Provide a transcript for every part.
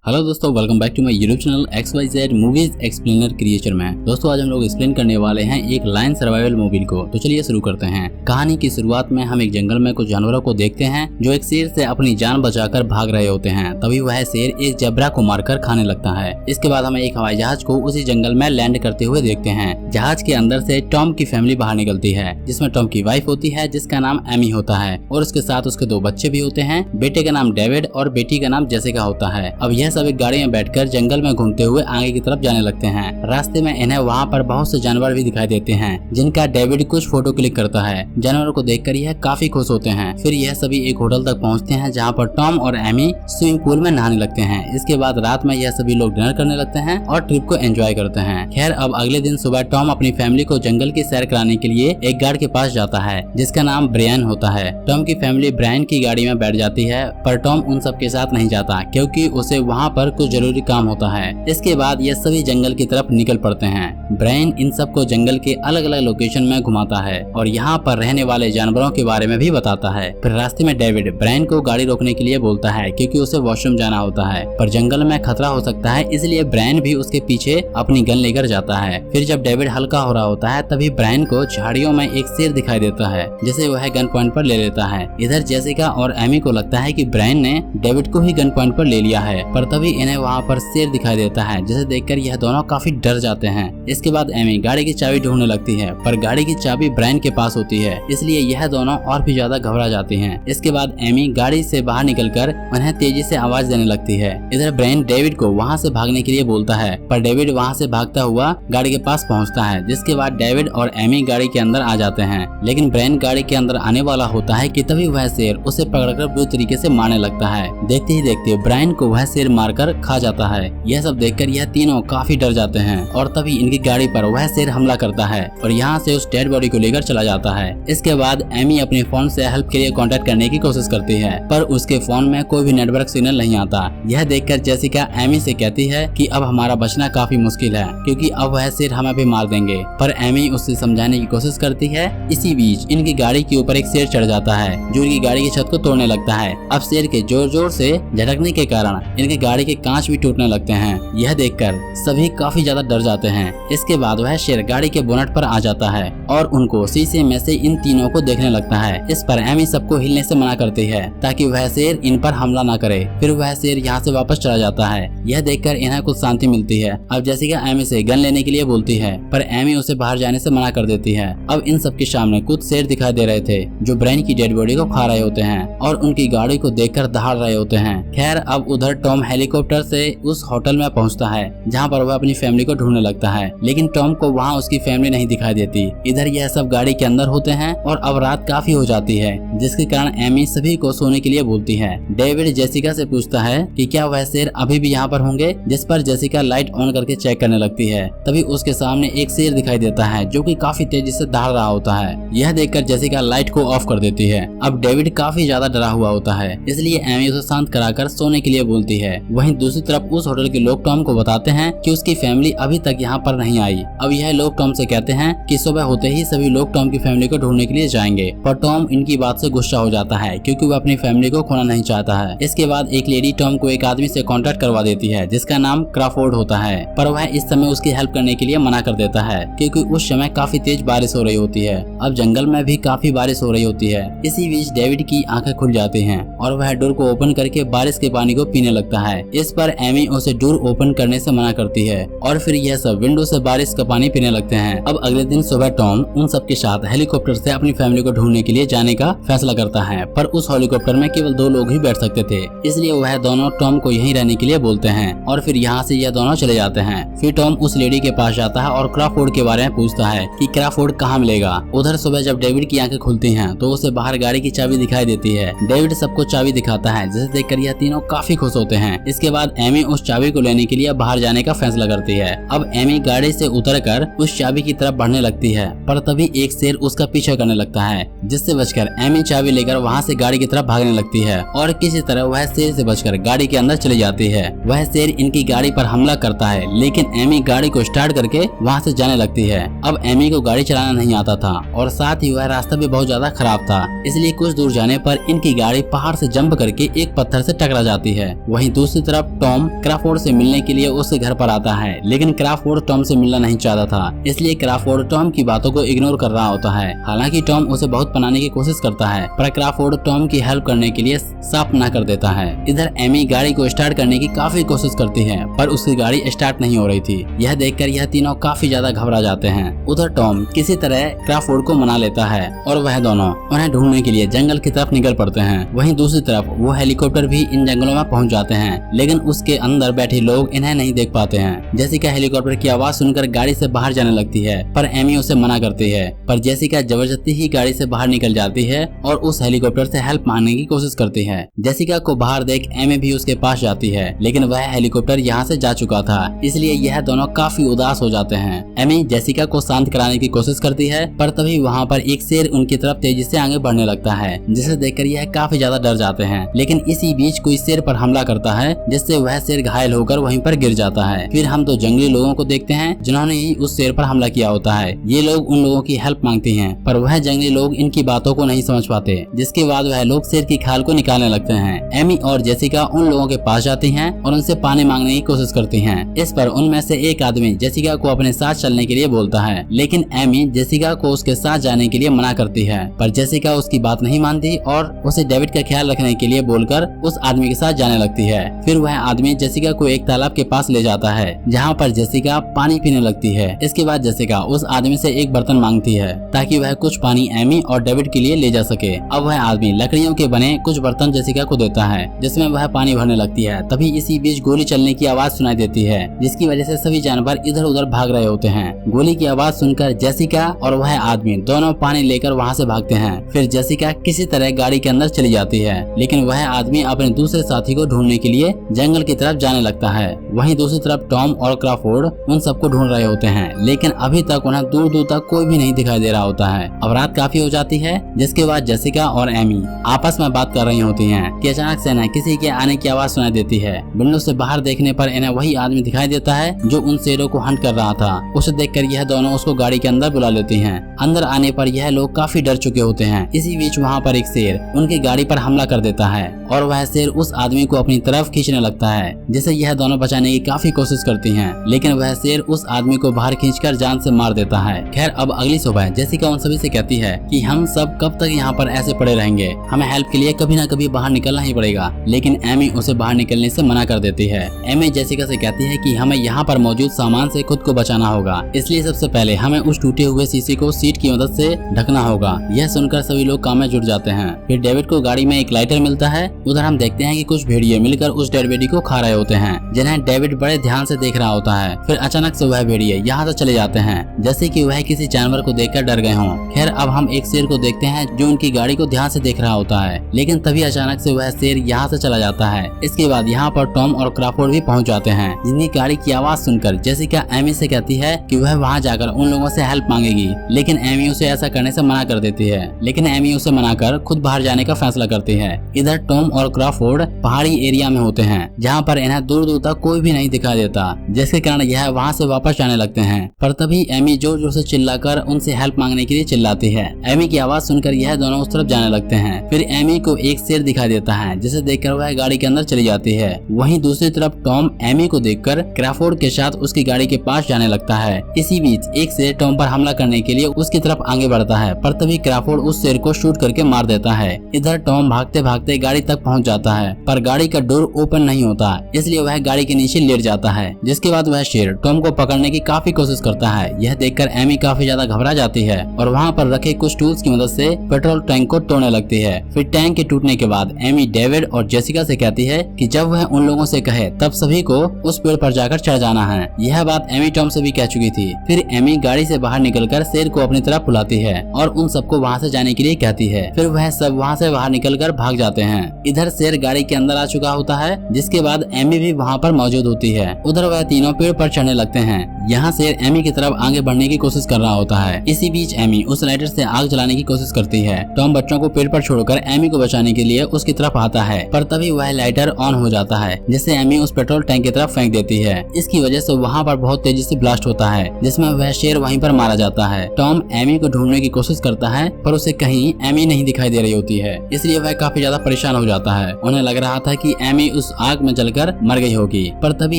Hello दोस्तों, welcome back to my YouTube channel XYZ Movies Explainer Creature में। दोस्तों आज हम लोग एक्सप्लेन करने वाले हैं एक लायन सर्वाइवल मूवी को। तो चलिए शुरू करते हैं। कहानी की शुरुआत में हम एक जंगल में कुछ जानवरों को देखते हैं जो एक शेर से अपनी जान बचाकर भाग रहे होते हैं। तभी वह शेर एक जेब्रा को मारकर खाने लगता है। इसके बाद हमें एक हवाई जहाज को उसी जंगल में लैंड करते हुए देखते हैं। जहाज के अंदर से टॉम की फैमिली बाहर निकलती है, जिसमें टॉम की वाइफ होती है जिसका नाम एमी होता है और उसके साथ उसके 2 बच्चे भी होते हैं। बेटे का नाम डेविड और बेटी का नाम जेसिका होता है। अब यह सब एक गाड़ी में बैठकर जंगल में घूमते हुए आगे की तरफ जाने लगते हैं। रास्ते में इन्हें वहाँ पर बहुत से जानवर भी दिखाई देते हैं जिनका डेविड कुछ फोटो क्लिक करता है। जानवरों को देखकर यह काफी खुश होते हैं। फिर यह सभी एक होटल तक पहुँचते हैं जहाँ पर टॉम और एमी स्विमिंग पूल में नहाने लगते हैं। इसके बाद रात में यह सभी लोग डिनर करने लगते हैं और ट्रिप को एंजॉय करते हैं। खैर अब अगले दिन सुबह टॉम अपनी फैमिली को जंगल की सैर कराने के लिए एक गार्ड के पास जाता है जिसका नाम ब्रायन होता है। टॉम की फैमिली ब्रायन की गाड़ी में बैठ जाती है, पर टॉम उन सब के साथ नहीं जाता क्योंकि उसे वहाँ पर कुछ जरूरी काम होता है। इसके बाद ये सभी जंगल की तरफ निकल पड़ते हैं। ब्रायन इन सबको जंगल के अलग अलग लोकेशन में घुमाता है और यहाँ पर रहने वाले जानवरों के बारे में भी बताता है। फिर रास्ते में डेविड ब्रायन को गाड़ी रोकने के लिए बोलता है क्योंकि उसे वॉशरूम जाना होता है, पर जंगल में खतरा हो सकता है इसलिए ब्रायन भी उसके पीछे अपनी गन लेकर जाता है। फिर जब डेविड हल्का हो रहा होता है तभी ब्रायन को झाड़ियों में एक शेर दिखाई देता है जिसे वह गन पॉइंट पर ले लेता है। इधर जेसिका और एमी को लगता है कि ब्रायन ने डेविड को ही गन पॉइंट पर ले लिया है, पर तभी इन्हें वहाँ पर शेर दिखाई देता है जिसे देखकर यह दोनों काफी डर जाते हैं। इसके बाद एमी गाड़ी की चाबी ढूंढने लगती है, पर गाड़ी की चाबी ब्रायन के पास होती है इसलिए यह दोनों और भी ज्यादा घबरा जाती हैं। इसके बाद एमी गाड़ी से बाहर निकलकर उन्हें तेजी से आवाज देने लगती है। इधर ब्रायन डेविड को वहाँ से भागने के लिए बोलता है, पर डेविड वहाँ से भागता हुआ गाड़ी के पास पहुँचता है। जिसके बाद डेविड और एमी गाड़ी के अंदर आ जाते हैं, लेकिन ब्रायन गाड़ी के अंदर आने वाला होता है कि तभी वह शेर उसे पकड़कर बुरी तरीके से मारने लगता है। देखते ही देखते ब्रायन को वह शेर मारकर खा जाता है। यह सब देखकर यह तीनों काफी डर जाते हैं और तभी इनकी गाड़ी पर वह शेर हमला करता है और यहाँ से उस डेड बॉडी को लेकर चला जाता है। इसके बाद एमी अपने फोन से हेल्प के लिए कांटेक्ट करने की कोशिश करती है, पर उसके फोन में कोई भी नेटवर्क सिग्नल नहीं आता। यह देखकर जेसिका एमी से कहती है कि अब हमारा बचना काफी मुश्किल है क्योंकि अब वह शेर हमें भी मार देंगे, पर एमी उससे समझाने की कोशिश करती है। इसी बीच इनकी गाड़ी के ऊपर एक शेर चढ़ जाता है जो इनकी गाड़ी की छत को तोड़ने लगता है। अब शेर के जोर जोर से झटकने के कारण इनकी गाड़ी के कांच भी टूटने लगते हैं। यह देखकर सभी काफी ज्यादा डर जाते हैं। इसके बाद वह शेर गाड़ी के बोनट पर आ जाता है और उनको शीशे में से इन तीनों को देखने लगता है। इस पर एमी सबको हिलने से मना करती है ताकि वह शेर इन पर हमला न करे। फिर वह शेर यहाँ से वापस चला जाता है। यह देखकर इन्हें कुछ शांति मिलती है। अब जेसिका एमी से गन लेने के लिए बोलती है, पर एमी उसे बाहर जाने से मना कर देती है। अब इन सबके सामने कुछ शेर दिखाई दे रहे थे जो ब्रायन की डेड बॉडी को खा रहे होते हैं और उनकी गाड़ी को देखकर दहाड़ रहे होते हैं। खैर अब उधर टॉम हेलीकॉप्टर से उस होटल में पहुंचता है जहां पर वह अपनी फैमिली को ढूंढने लगता है, लेकिन टॉम को वहां उसकी फैमिली नहीं दिखाई देती। इधर यह सब गाड़ी के अंदर होते हैं और अब रात काफी हो जाती है जिसके कारण एमी सभी को सोने के लिए बोलती है। डेविड जेसिका से पूछता है कि क्या वह शेर अभी भी यहाँ पर होंगे, जिस पर जेसिका लाइट ऑन करके चेक करने लगती है। तभी उसके सामने एक शेर दिखाई देता है जो कि काफी तेजी से दहाड़ रहा होता है। यह देखकर जेसिका लाइट को ऑफ कर देती है। अब डेविड काफी ज्यादा डरा हुआ होता है इसलिए एमी उसे शांत कराकर सोने के लिए बोलती है। वहीं दूसरी तरफ उस होटल के लोग टॉम को बताते हैं कि उसकी फैमिली अभी तक यहाँ पर नहीं आई। अब यह लोग टॉम से कहते हैं कि सुबह होते ही सभी लोग टॉम की फैमिली को ढूंढने के लिए जाएंगे, पर टॉम इनकी बात से गुस्सा हो जाता है क्योंकि वह अपनी फैमिली को खोना नहीं चाहता है। इसके बाद एक लेडी टॉम को एक आदमी से कांटेक्ट करवा देती है जिसका नाम क्राफोर्ड होता है, पर वह इस समय उसकी हेल्प करने के लिए मना कर देता है क्योंकि उस समय काफी तेज बारिश हो रही होती है। अब जंगल में भी काफी बारिश हो रही होती है। इसी बीच डेविड की आंखें खुल जाती हैं और वह डोर को ओपन करके बारिश के पानी को पीने लगता है। इस पर एमी उसे डोर ओपन करने से मना करती है और फिर यह सब विंडो से बारिश का पानी पीने लगते हैं। अब अगले दिन सुबह टॉम उन सब के साथ हेलीकॉप्टर से अपनी फैमिली को ढूंढने के लिए जाने का फैसला करता है, पर उस हेलीकॉप्टर में केवल 2 लोग ही बैठ सकते थे इसलिए वह दोनों टॉम को यहीं रहने के लिए बोलते हैं और फिर यहाँ से यह दोनों चले जाते हैं। फिर टॉम उस लेडी के पास जाता है और क्राफोर्ड के बारे में पूछता है कि क्राफोर्ड कहाँ मिलेगा। उधर सुबह जब डेविड की आंखें खुलती हैं तो उसे बाहर गाड़ी की चाबी दिखाई देती है। डेविड सबको चाबी दिखाता है जिसे देखकर यह तीनों काफी खुश होते हैं। इसके बाद एमी उस चाबी को लेने के लिए बाहर जाने का फैसला करती है। अब एमी गाड़ी से उतरकर उस चाबी की तरफ बढ़ने लगती है, पर तभी एक शेर उसका पीछा करने लगता है जिससे बचकर एमी चाबी लेकर वहाँ से गाड़ी की तरफ भागने लगती है और किसी तरह वह शेर से बचकर गाड़ी के अंदर चली जाती है। वह शेर इनकी गाड़ी पर हमला करता है लेकिन एमी गाड़ी को स्टार्ट करके वहाँ से जाने लगती है। अब एमी को गाड़ी चलाना नहीं आता था और साथ ही वह रास्ता भी बहुत ज्यादा खराब था, इसलिए कुछ दूर जाने पर इनकी गाड़ी पहाड़ से जंप करके एक पत्थर से टकरा जाती है। वहीं दूसरी दूसरी तरफ टॉम क्रॉफोर्ड से मिलने के लिए उसके घर पर आता है, लेकिन क्रॉफोर्ड टॉम से मिलना नहीं चाहता था, इसलिए क्रॉफोर्ड टॉम की बातों को इग्नोर कर रहा होता है। हालांकि टॉम उसे बहुत मनाने की कोशिश करता है, पर क्रॉफोर्ड टॉम की हेल्प करने के लिए साफ ना कर देता है। इधर एमी गाड़ी को स्टार्ट करने की काफी कोशिश करती है, पर उसकी गाड़ी स्टार्ट नहीं हो रही थी। यह देखकर यह तीनों काफी ज्यादा घबरा जाते हैं। उधर टॉम किसी तरह क्रॉफोर्ड को मना लेता है और वह दोनों उन्हें ढूंढने के लिए जंगल की तरफ निकल पड़ते हैं। वहीं दूसरी तरफ वो हेलीकॉप्टर भी इन जंगलों में पहुंच जाते हैं, लेकिन उसके अंदर बैठे लोग इन्हें नहीं देख पाते हैं। जेसिका हेलीकॉप्टर की आवाज सुनकर गाड़ी से बाहर जाने लगती है, पर एमी उसे मना करती है। पर जेसिका जबरदस्ती ही गाड़ी से बाहर निकल जाती है और उस हेलीकॉप्टर से हेल्प मांगने की कोशिश करती है। जेसिका को बाहर देख एमी भी उसके पास जाती है, लेकिन वह हेलीकॉप्टर यहाँ से जा चुका था, इसलिए यह दोनों काफी उदास हो जाते हैं। एमी जेसिका को शांत कराने की कोशिश करती है, पर तभी वहाँ पर एक शेर उनकी तरफ तेजी से आगे बढ़ने लगता है, जिसे देखकर यह काफी ज्यादा डर जाते हैं। लेकिन इसी बीच कोई शेर पर हमला करता है, जिससे वह शेर घायल होकर वहीं पर गिर जाता है। फिर हम तो जंगली लोगों को देखते हैं जिन्होंने ही उस शेर पर हमला किया होता है। ये लोग उन लोगों की हेल्प मांगती हैं, पर वह जंगली लोग इनकी बातों को नहीं समझ पाते, जिसके बाद वह लोग शेर की खाल को निकालने लगते हैं। एमी और जेसिका उन लोगों के पास जाती हैं और उनसे पानी मांगने की कोशिश करती हैं। इस पर उनमें से एक आदमी जेसिका को अपने साथ चलने के लिए बोलता है, लेकिन एमी जेसिका को उसके साथ जाने के लिए मना करती है, पर जेसिका उसकी बात नहीं मानती और उसे डेविड का ख्याल रखने के लिए बोलकर उस आदमी के साथ जाने लगती है। फिर वह आदमी जेसिका को एक तालाब के पास ले जाता है, जहाँ पर जेसिका पानी पीने लगती है। इसके बाद जेसिका उस आदमी से एक बर्तन मांगती है, ताकि वह कुछ पानी एमी और डेविड के लिए ले जा सके। अब वह आदमी लकड़ियों के बने कुछ बर्तन जेसिका को देता है, जिसमें वह पानी भरने लगती है। तभी इसी बीच गोली चलने की आवाज सुनाई देती है, जिसकी वजह से सभी जानवर इधर उधर भाग रहे होते हैं। गोली की आवाज सुनकर जेसिका और वह आदमी दोनों पानी लेकर वहाँ से भागते हैं। फिर जेसिका किसी तरह गाड़ी के अंदर चली जाती है, लेकिन वह आदमी अपने दूसरे साथी को ढूंढने के लिए जंगल की तरफ जाने लगता है। वहीं दूसरी तरफ टॉम और क्रॉफोर्ड उन सबको ढूंढ रहे होते हैं, लेकिन अभी तक उन्हें दूर दूर तक कोई भी नहीं दिखाई दे रहा होता है। अब रात काफी हो जाती है, जिसके बाद जेसिका और एमी आपस में बात कर रही होती हैं कि अचानक से इन्हें किसी के आने की आवाज सुनाई देती है। विंडो से बाहर देखने पर इन्हें वही आदमी दिखाई देता है जो उन शेरों को हंट कर रहा था। उसे देखकर यह दोनों उसको गाड़ी के अंदर बुला लेती हैं। अंदर आने पर यह लोग काफी डर चुके होते हैं। इसी बीच वहाँ पर एक शेर उनकी गाड़ी पर हमला कर देता है और वह शेर उस आदमी को अपनी तरफ खींचने लगता है, जिसे यह दोनों बचाने की काफी कोशिश करती हैं, लेकिन वह शेर उस आदमी को बाहर खींचकर जान से मार देता है। खैर अब अगली सुबह जेसिका उन सभी से कहती है कि हम सब कब तक यहाँ पर ऐसे पड़े रहेंगे, हमें हेल्प के लिए कभी न कभी बाहर निकलना ही पड़ेगा। लेकिन एमी उसे बाहर निकलने से मना कर देती है। एमी जेसिका से कहती है कि हमें यहाँ पर मौजूद सामान से खुद को बचाना होगा, इसलिए सबसे पहले हमें उस टूटे हुए शीशे को सीट की मदद से ढकना होगा। यह सुनकर सभी लोग काम में जुट जाते हैं। फिर डेविड को गाड़ी में एक लाइटर मिलता है। उधर हम देखते हैं कि कुछ भेड़िए मिलकर उस डेड बॉडी को खा रहे होते हैं, जिन्हें डेविड बड़े ध्यान से देख रहा होता है। फिर अचानक से वह भेड़िए यहाँ से चले जाते हैं, जैसे कि वह किसी जानवर को देखकर डर गए हों। खैर अब हम एक शेर को देखते हैं जो उनकी गाड़ी को ध्यान से देख रहा होता है, लेकिन तभी अचानक से वह शेर यहाँ से चला जाता है। इसके बाद यहाँ पर टॉम और क्रॉफोर्ड भी पहुँच जाते हैं, जिनकी गाड़ी की आवाज सुनकर जेसिका एमी से कहती है कि वह वहाँ जाकर उन लोगों से हेल्प मांगेगी, लेकिन एमी उसे ऐसा करने से मना कर देती है। लेकिन एमी उसे मनाकर खुद बाहर जाने का फैसला करती है। इधर टॉम और क्रॉफोर्ड पहाड़ी एरिया में होते हैं, जहाँ पर इन्हें दूर दूर तक कोई भी नहीं दिखाई देता, जिसके कारण यह वहाँ से वापस जाने लगते हैं। पर तभी एमी जोर जोर से चिल्लाकर उनसे हेल्प मांगने के लिए चिल्लाती है। एमी की आवाज सुनकर यह दोनों उस तरफ जाने लगते हैं। फिर एमी को एक शेर दिखाई देता है, जिसे देखकर वह गाड़ी के अंदर चली जाती है। वहीं दूसरी तरफ टॉम एमी को देखकर क्रॉफोर्ड के साथ उसकी गाड़ी के पास जाने लगता है। इसी बीच एक शेर टॉम पर हमला करने के लिए उसकी तरफ आगे बढ़ता है, पर तभी क्रॉफोर्ड उस शेर को शूट करके मार देता है। इधर टॉम भागते भागते गाड़ी तक पहुंच जाता है, पर गाड़ी का डोर ओपन नहीं होता, इसलिए वह गाड़ी के नीचे लेट जाता है। जिसके बाद वह शेर टॉम को पकड़ने की काफी कोशिश करता है। यह देखकर एमी काफी ज्यादा घबरा जाती है और वहाँ पर रखे कुछ टूल्स की मदद से पेट्रोल टैंक को तोड़ने लगती है। फिर टैंक के टूटने के बाद एमी डेविड और जेसिका से कहती है कि जब वह उन लोगों से कहे तब सभी को उस पेड़ पर जाकर चढ़ जाना है। यह बात एमी टॉम से भी कह चुकी थी। फिर एमी गाड़ी से बाहर निकलकर शेर को अपनी तरफ बुलाती है और उन सबको वहाँ से जाने के लिए कहती है। फिर वह सब वहाँ से बाहर निकलकर भाग जाते हैं। इधर शेर गाड़ी के अंदर आ चुका होता है, जिसके बाद एमी भी वहाँ पर मौजूद होती है। उधर वह तीनों पेड़ पर चढ़ने लगते हैं। यहाँ शेर एमी की तरफ आगे बढ़ने की कोशिश कर रहा होता है। इसी बीच एमी उस लाइटर से आग जलाने की कोशिश करती है। टॉम बच्चों को पेड़ पर छोड़कर एमी को बचाने के लिए उसकी तरफ आता है, पर तभी वह लाइटर ऑन हो जाता है, जिससे एमी उस पेट्रोल टैंक की तरफ फेंक देती है। इसकी वजह से वहाँ पर बहुत तेजी से ब्लास्ट होता है, जिसमें वह शेर वहीं पर मारा जाता है। टॉम एमी को ढूंढने की कोशिश करता है, पर उसे कहीं एमी नहीं दिखाई दे रही होती है, इसलिए वह काफी ज्यादा परेशान हो जाता है। उन्हें लग रहा था कि एमी उस आग में जलकर मर गई होगी। पर तभी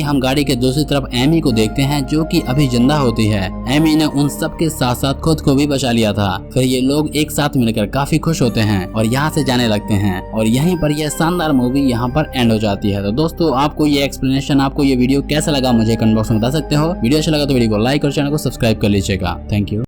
हम गाड़ी के दूसरी तरफ एमी को देखते हैं जो कि अभी जिंदा होती है। एमी ने उन सब के साथ साथ खुद को भी बचा लिया था। फिर ये लोग एक साथ मिलकर काफी खुश होते हैं और यहाँ से जाने लगते हैं और यहीं पर यह शानदार मूवी यहाँ पर एंड हो जाती है। तो दोस्तों आपको ये एक्सप्लेनेशन, आपको ये वीडियो कैसा लगा मुझे कमेंट बॉक्स में बता सकते हो। वीडियो अच्छा लगा तो वीडियो को लाइक और चैनल को सब्सक्राइब कर लीजिएगा। Thank you.